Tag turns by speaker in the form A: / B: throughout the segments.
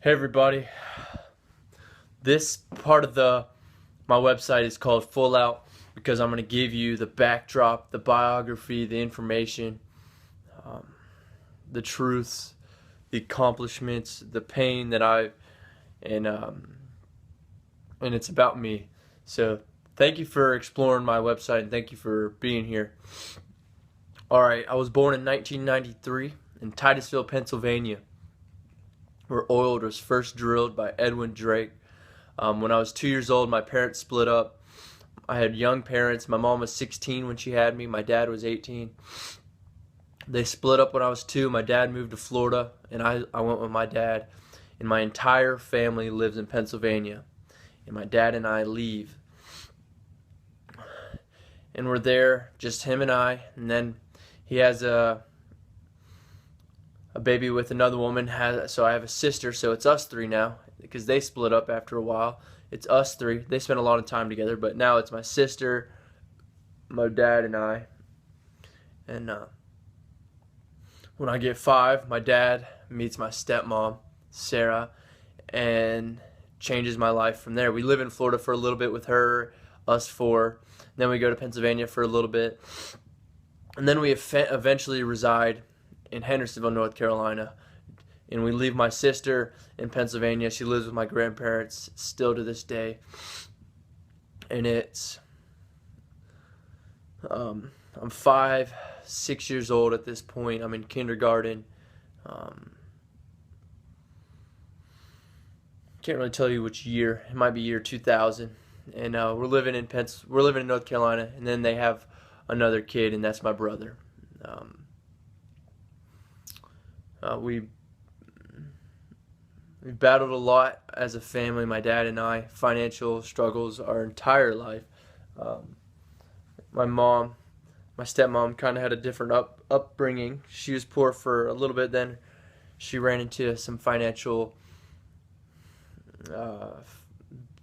A: Hey everybody, this part of my website is called Full Out because I'm going to give you the backdrop, the biography, the information, um, the truths, the accomplishments, the pain that and um, and it's about me. So thank you for exploring my website and thank you for being here. Alright, I was born in 1993 in Titusville, Pennsylvania, where oil was first drilled by Edwin Drake. When I was 2 years old, my parents split up. I had young parents. My mom was 16 when she had me. My dad was 18. They split up when I was 2. My dad moved to Florida, and I went with my dad. And my entire family lives in Pennsylvania. And my dad and I leave. And we're there, just him and I. And then he has a baby with another woman. So I have a sister, so it's us three now because they split up after a while. It's us three. They spent a lot of time together, but now it's my sister, my dad, and I. And when I get 5, my dad meets my stepmom, Sarah, and changes my life from there. We live in Florida for a little bit with her, us 4. Then we go to Pennsylvania for a little bit. And then we eventually reside in Hendersonville, North Carolina. And we leave my sister in Pennsylvania. She lives with my grandparents still to this day. And I'm 5, 6 years old at this point. I'm in kindergarten. Can't really tell you which year. It might be year 2000. And we're living in North Carolina. And then they have another kid, and that's my brother. We've battled a lot as a family, my dad and I. Financial struggles our entire life. My stepmom, kind of had a different upbringing. She was poor for a little bit, then she ran into some financial,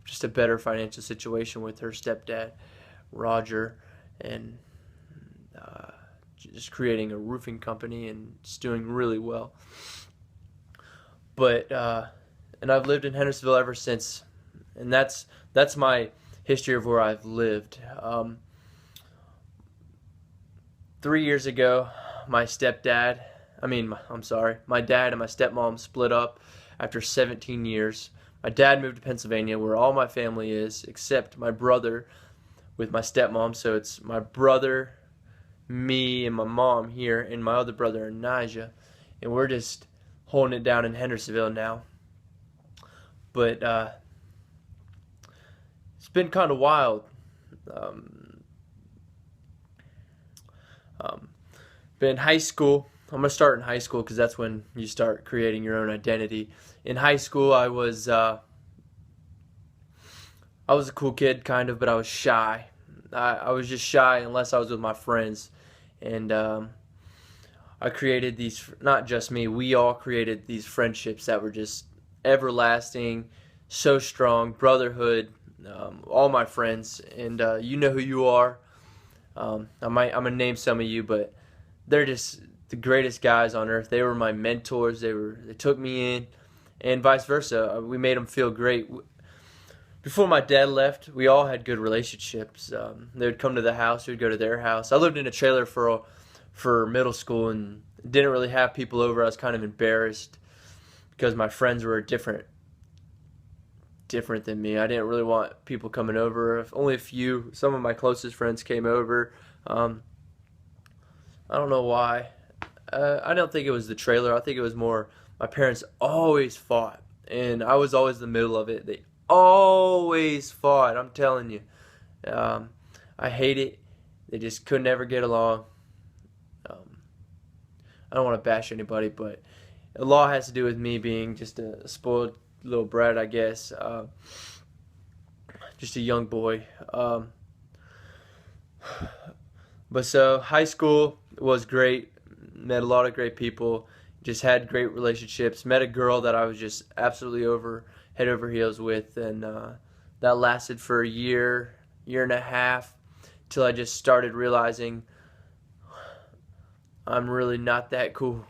A: just a better financial situation with her stepdad, Roger, and just creating a roofing company and just doing really well. But and I've lived in Hendersonville ever since, and that's my history of where I've lived. 3 years ago, my dad and my stepmom split up after 17 years. My dad moved to Pennsylvania, where all my family is, except my brother with my stepmom. So it's my brother, me, and my mom here, and my other brother in Niger, and we're just holding it down in Hendersonville now. But it's been kind of wild. But in high school, I'm gonna start in high school because that's when you start creating your own identity. In high school, I was a cool kid, kind of, but I was shy. I was just shy unless I was with my friends. And I created these, not just me, we all created these friendships that were just everlasting, so strong, brotherhood, all my friends. And you know who you are. I'm going to name some of you, but they're just the greatest guys on earth. They were my mentors. They took me in, and vice versa. We made them feel great. Before my dad left, we all had good relationships. They would come to the house, we would go to their house. I lived in a trailer for middle school and didn't really have people over. I was kind of embarrassed because my friends were different than me. I didn't really want people coming over. Only a few. Some of my closest friends came over. I don't know why. I don't think it was the trailer. I think it was more my parents always fought, and I was always in the middle of it. They always fought, I'm telling you. I hate it. They just could never get along. I don't want to bash anybody, but a lot has to do with me being just a spoiled little brat, I guess. Just a young boy. But so high school was great. Met a lot of great people. Just had great relationships. Met a girl that I was just absolutely head over heels with, and that lasted for a year and a half, till I just started realizing I'm really not that cool.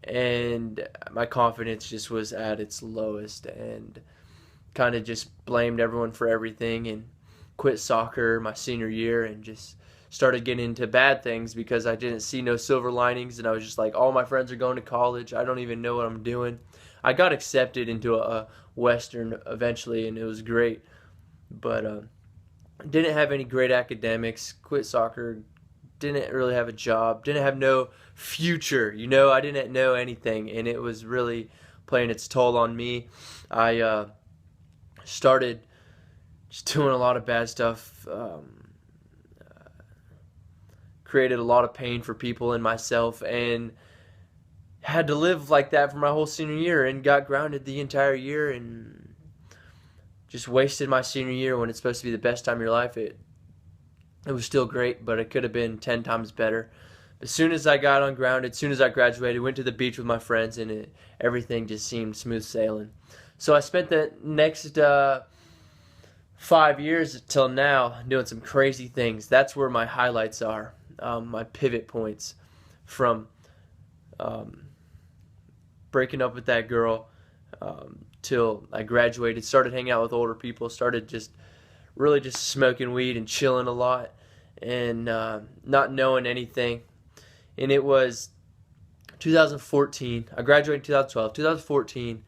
A: and my confidence just was at its lowest, and kind of just blamed everyone for everything, and quit soccer my senior year, and just started getting into bad things because I didn't see no silver linings, and I was just like, all my friends are going to college. I don't even know what I'm doing. I got accepted into a Western eventually, and it was great, but didn't have any great academics. Quit soccer. Didn't really have a job. Didn't have no future. I didn't know anything, and it was really playing its toll on me. I started just doing a lot of bad stuff. Created a lot of pain for people and myself, and had to live like that for my whole senior year, and got grounded the entire year, and just wasted my senior year when it's supposed to be the best time of your life. It was still great, but it could have been 10 times better. As soon as I got ungrounded, as soon as I graduated, went to the beach with my friends, and everything just seemed smooth sailing. So I spent the next 5 years till now doing some crazy things. That's where my highlights are, my pivot points from breaking up with that girl till I graduated, started hanging out with older people, started just really just smoking weed and chilling a lot, and not knowing anything. And it was 2014. I graduated in 2012. 2014,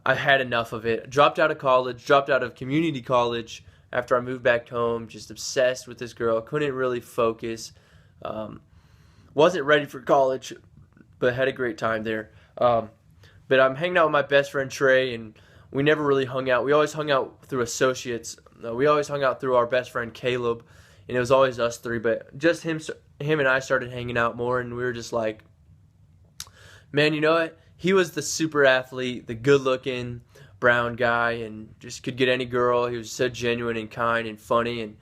A: I had enough of it. Dropped out of college, dropped out of community college after I moved back home, just obsessed with this girl. Couldn't really focus. Wasn't ready for college, but had a great time there. But I'm hanging out with my best friend Trey, and we never really hung out. We always hung out through associates. We always hung out through our best friend Caleb, and it was always us three. But just him and I started hanging out more, and we were just like, man, you know what? He was the super athlete, the good-looking brown guy, and just could get any girl. He was so genuine and kind and funny, and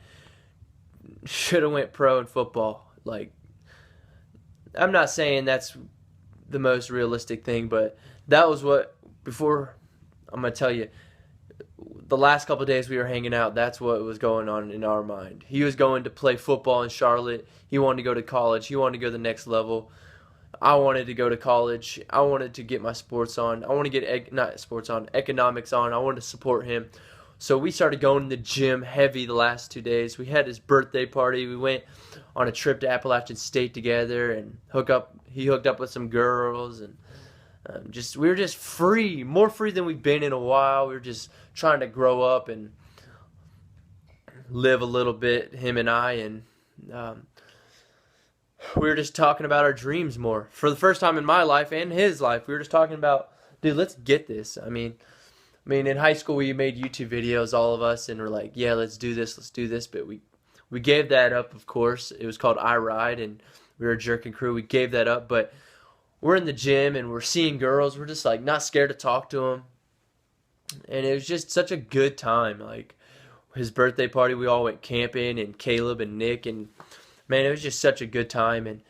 A: should have went pro in football. Like, I'm not saying that's the most realistic thing, but that was what, before, I'm going to tell you, the last couple of days we were hanging out, that's what was going on in our mind. He was going to play football in Charlotte. He wanted to go to college. He wanted to go to the next level. I wanted to go to college. I wanted to get my sports on. I want to get, not sports on, economics on. I wanted to support him. So we started going to the gym heavy the last 2 days. We had his birthday party. We went on a trip to Appalachian State together and he hooked up with some girls, and we were just free, more free than we've been in a while. We were just trying to grow up and live a little bit, him and I, and we were just talking about our dreams more. For the first time in my life and his life, we were just talking about, dude, let's get this. I mean, in high school we made YouTube videos, all of us, and we're like, yeah, let's do this. But we gave that up, of course. It was called I Ride, and we were a jerking crew. We gave that up, but we're in the gym and we're seeing girls. We're just like not scared to talk to them, and it was just such a good time. Like his birthday party, we all went camping, and Caleb and Nick, and man, it was just such a good time. And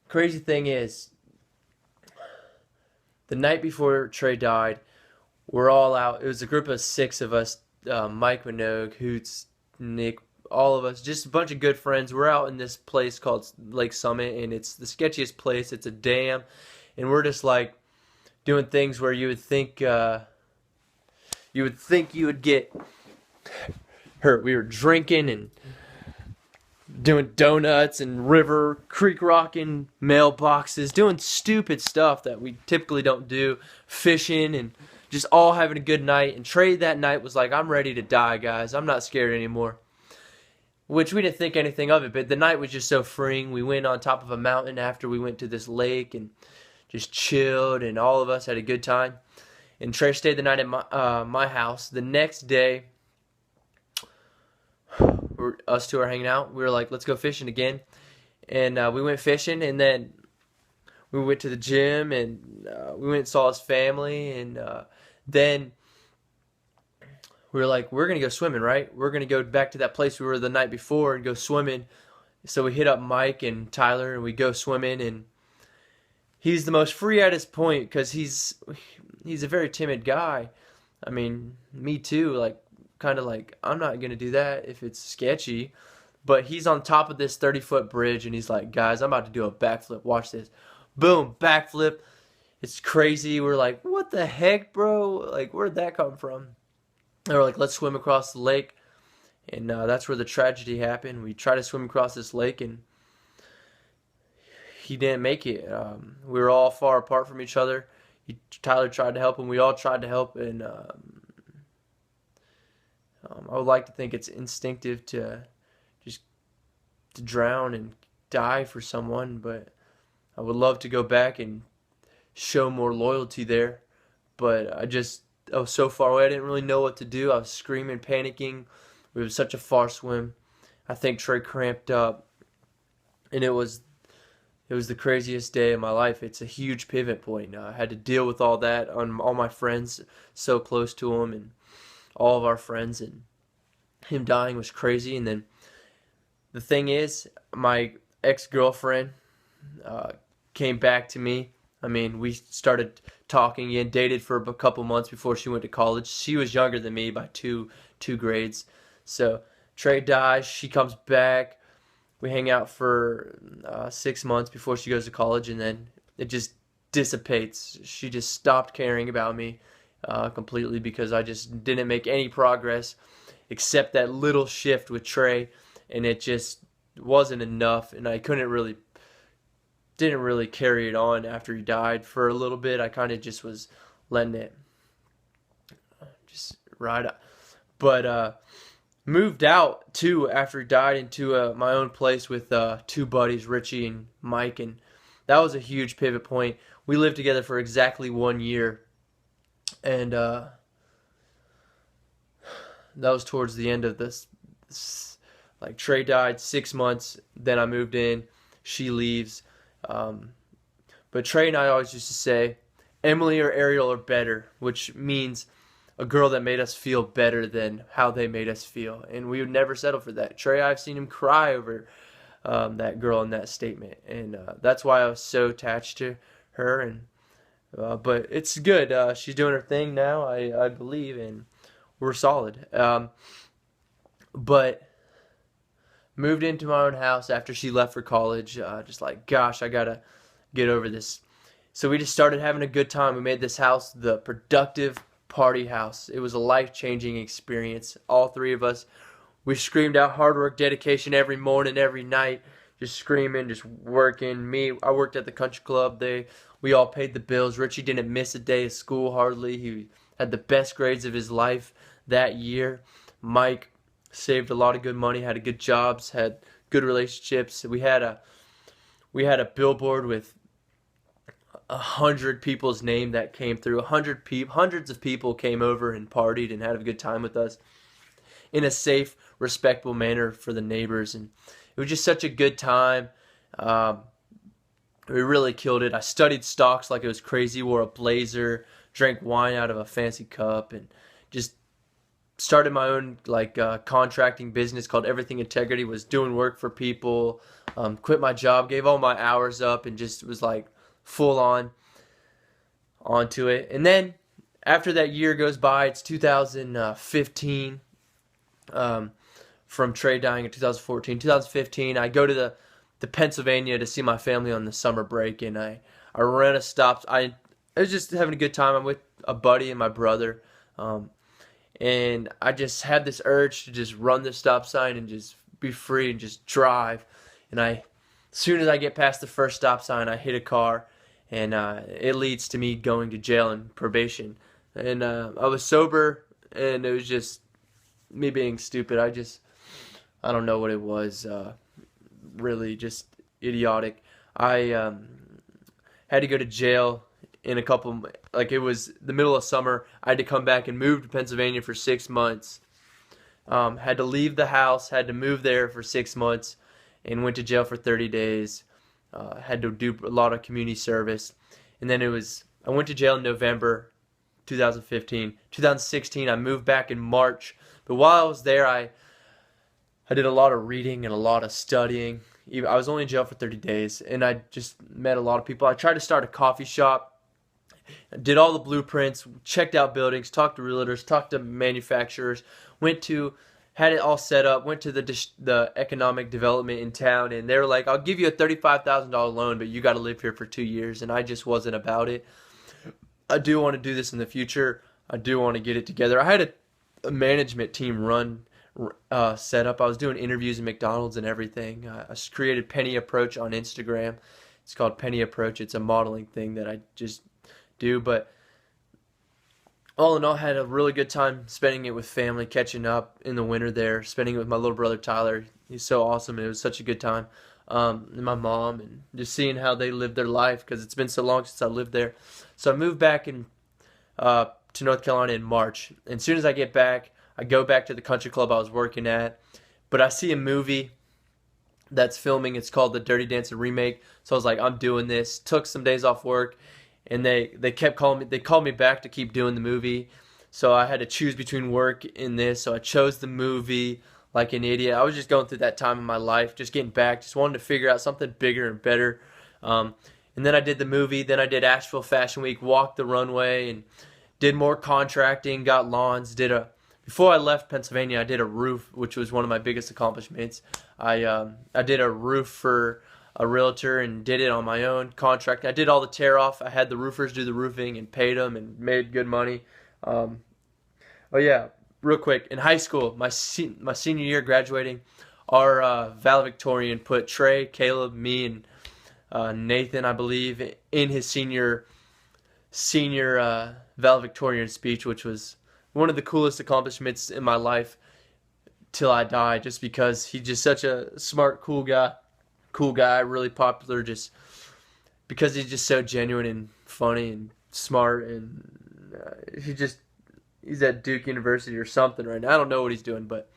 A: crazy thing is, the night before Trey died, we're all out. It was a group of 6 of us, Mike Minogue, Hoots, Nick, all of us, just a bunch of good friends. We're out in this place called Lake Summit, and it's the sketchiest place. It's a dam, and we're just like doing things where you would think you would get hurt. We were drinking and doing donuts and creek rocking mailboxes, doing stupid stuff that we typically don't do, fishing, and just all having a good night. And Trey that night was like, I'm ready to die, guys. I'm not scared anymore. Which we didn't think anything of it, but the night was just so freeing. We went on top of a mountain after we went to this lake and just chilled, and all of us had a good time. And Trey stayed the night at my house. The next day, us two are hanging out. We were like, let's go fishing again. And we went fishing, and then we went to the gym, and we went and saw his family, and then we were like, we're going to go swimming, right? We're going to go back to that place we were the night before and go swimming. So we hit up Mike and Tyler, and we go swimming, and he's the most free at his point because he's a very timid guy. Me too, like, kind of like, I'm not going to do that if it's sketchy. But he's on top of this 30-foot bridge, and he's like, guys, I'm about to do a backflip. Watch this. Boom, backflip. It's crazy. We're like, what the heck, bro? Like, where'd that come from? And we're like, let's swim across the lake. And that's where the tragedy happened. We tried to swim across this lake, and he didn't make it. We were all far apart from each other. Tyler tried to help him. We all tried to help, and I would like to think it's instinctive to just to drown and die for someone, but I would love to go back and show more loyalty there. But I was so far away, I didn't really know what to do. I was screaming, panicking. It was such a far swim. I think Trey cramped up, and it was the craziest day of my life. It's a huge pivot point. I had to deal with all that on all my friends, so close to him, and all of our friends, and him dying was crazy. And then the thing is, my ex-girlfriend came back to me. I mean, we started talking again, dated for a couple months before she went to college. She was younger than me by two grades. So Trey dies, she comes back. We hang out for 6 months before she goes to college, and then it just dissipates. She just stopped caring about me completely because I just didn't make any progress except that little shift with Trey, and it just wasn't enough, and I didn't really carry it on after he died. For a little bit, I kind of just was letting it just ride out. But moved out too after he died into my own place with two buddies, Richie and Mike, and that was a huge pivot point. We lived together for exactly 1 year, and that was towards the end of this. Like, Trey died 6 months, then I moved in, she leaves. But Trey and I always used to say, Emily or Ariel are better, which means a girl that made us feel better than how they made us feel. And we would never settle for that. Trey, I've seen him cry over that girl in that statement. And that's why I was so attached to her. And but it's good. She's doing her thing now, I believe, and we're solid. But moved into my own house after she left for college. Just like, gosh, I gotta get over this. So we just started having a good time. We made this house the productive party house. It was a life-changing experience. All three of us, we screamed out hard work, dedication every morning, every night, just screaming, just working. I worked at the country club. We all paid the bills. Richie didn't miss a day of school hardly. He had the best grades of his life that year. Mike saved a lot of good money, had good jobs, had good relationships. We had a billboard with 100 people's name that came through. Hundreds of people came over and partied and had a good time with us in a safe, respectful manner for the neighbors, and it was just such a good time. We really killed it. I studied stocks like it was crazy, wore a blazer, drank wine out of a fancy cup, and just started my own contracting business called Everything Integrity. Was doing work for people, quit my job, gave all my hours up, and just was like full onto it. And then after that year goes by, it's 2015, from Trey dying in 2014. 2015, I go to the Pennsylvania to see my family on the summer break, and I ran a stop. I was just having a good time. I'm with a buddy and my brother, and I just had this urge to just run the stop sign and just be free and just drive. And as soon as I get past the first stop sign, I hit a car, and it leads to me going to jail and probation. And I was sober, and it was just me being stupid. I don't know what it was, really just idiotic. I had to go to jail in it was the middle of summer. I had to come back and move to Pennsylvania for 6 months. Had to leave the house, had to move there for 6 months, and went to jail for 30 days. Had to do a lot of community service. And then I went to jail in November 2015. 2016, I moved back in March. But while I was there, I did a lot of reading and a lot of studying. I was only in jail for 30 days, and I just met a lot of people. I tried to start a coffee shop, did all the blueprints, checked out buildings, talked to realtors, talked to manufacturers, went to had it all set up, went to the economic development in town, and they were like, I'll give you a $35,000 loan, but you got to live here for 2 years. And I just wasn't about it. I do want to do this in the future. I do want to get it together. I had a management team set up. I was doing interviews in McDonald's and everything. I created Penny Approach on Instagram. It's called Penny Approach. It's a modeling thing that I just do. But all in all, I had a really good time spending it with family, catching up in the winter there, spending it with my little brother Tyler. He's so awesome. It was such a good time. And my mom, and just seeing how they live their life, because it's been so long since I lived there. So I moved back to North Carolina in March. And as soon as I get back, I go back to the country club I was working at. But I see a movie that's filming. It's called The Dirty Dancing Remake. So I was like, I'm doing this. Took some days off work, and they kept calling me. They called me back to keep doing the movie. So I had to choose between work and this. So I chose the movie like an idiot. I was just going through that time in my life, just getting back, just wanted to figure out something bigger and better. And then I did the movie. Then I did Asheville Fashion Week, walked the runway, and did more contracting, got lawns, before I left Pennsylvania, I did a roof, which was one of my biggest accomplishments. I did a roof for a realtor and did it on my own contract. I did all the tear off. I had the roofers do the roofing and paid them and made good money. Oh yeah, real quick, in high school, my senior year graduating, our valedictorian put Trey, Caleb, me, and Nathan, I believe, in his senior valedictorian speech, which was one of the coolest accomplishments in my life till I die, just because he's just such a smart, cool guy, really popular, just because he's just so genuine and funny and smart, and he's at Duke University or something right now. I don't know what he's doing, but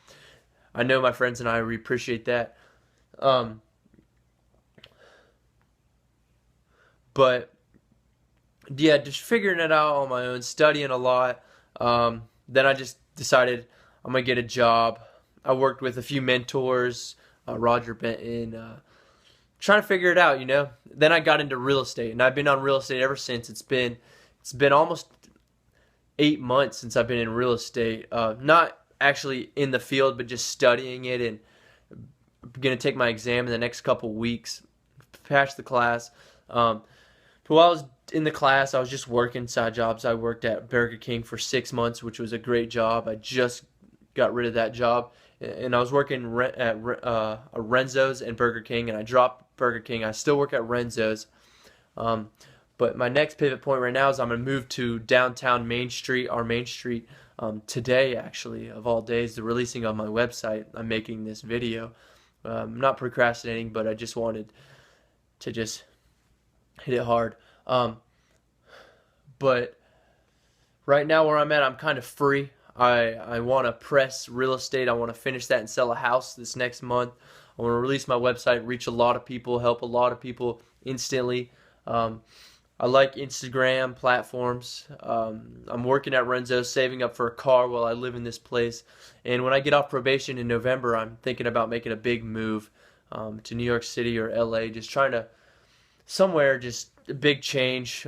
A: I know my friends and I really appreciate that. But yeah, just figuring it out on my own, studying a lot. Then I just decided I'm going to get a job. I worked with a few mentors, Roger Benton, trying to figure it out, Then I got into real estate, and I've been on real estate ever since. It's been almost 8 months since I've been in real estate. Not actually in the field, but just studying it, and I'm going to take my exam in the next couple weeks, pass the class. While I was in the class, I was just working side jobs. I worked at Burger King for 6 months, which was a great job. I just got rid of that job, and I was working at Renzo's and Burger King, and I dropped Burger King. I still work at Renzo's, but my next pivot point right now is I'm going to move to downtown Main Street, our Main Street, today, actually, of all days, the releasing of my website. I'm making this video. I'm not procrastinating, but I just wanted to just hit it hard. But right now where I'm at, I'm kind of free. I want to press real estate. I want to finish that and sell a house this next month. I want to release my website, reach a lot of people, help a lot of people instantly. I like Instagram platforms. I'm working at Renzo's, saving up for a car while I live in this place. And when I get off probation in November, I'm thinking about making a big move to New York City or LA, just trying to somewhere, just a big change,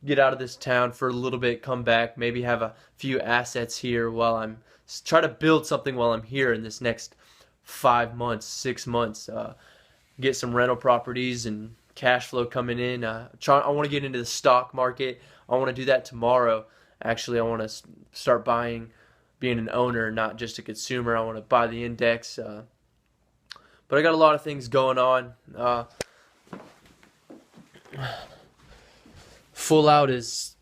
A: get out of this town for a little bit, come back, maybe have a few assets here while I'm try to build something while I'm here in this next 5 months, 6 months, get some rental properties and cash flow coming in. I want to get into the stock market. I want to do that tomorrow. Actually, I want to start being an owner, not just a consumer. I want to buy the index. But I got a lot of things going on. Full Out is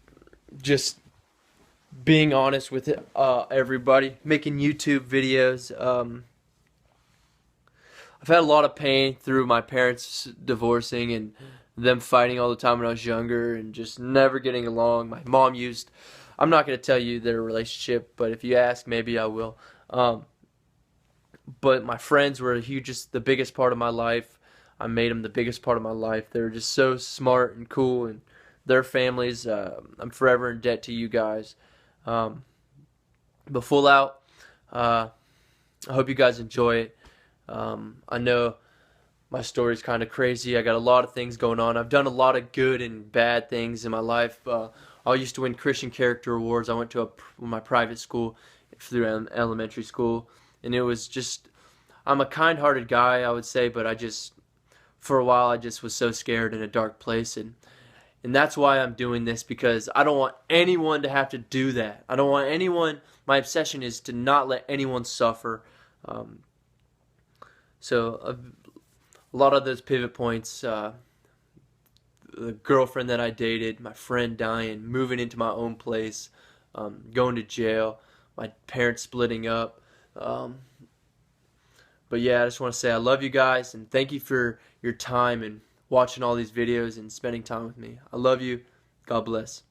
A: just being honest with everybody, making YouTube videos. I've had a lot of pain through my parents divorcing and them fighting all the time when I was younger and just never getting along. My mom I'm not going to tell you their relationship, but if you ask, maybe I will. But my friends were just the biggest part of my life. I made them the biggest part of my life. They were just so smart and cool, and their families, I'm forever in debt to you guys. But Full Out, I hope you guys enjoy it. I know my story's kind of crazy. I got a lot of things going on. I've done a lot of good and bad things in my life. I used to win Christian Character Awards. I went to my private school through elementary school, and it was just, I'm a kind-hearted guy, I would say, but for a while I just was so scared in a dark place, and that's why I'm doing this, because I don't want anyone to have to do that. I don't want anyone, my obsession is to not let anyone suffer. Um, so a lot of those pivot points, the girlfriend that I dated, my friend dying, moving into my own place, going to jail, my parents splitting up. Um, but yeah, I just want to say I love you guys, and thank you for your time and watching all these videos and spending time with me. I love you. God bless.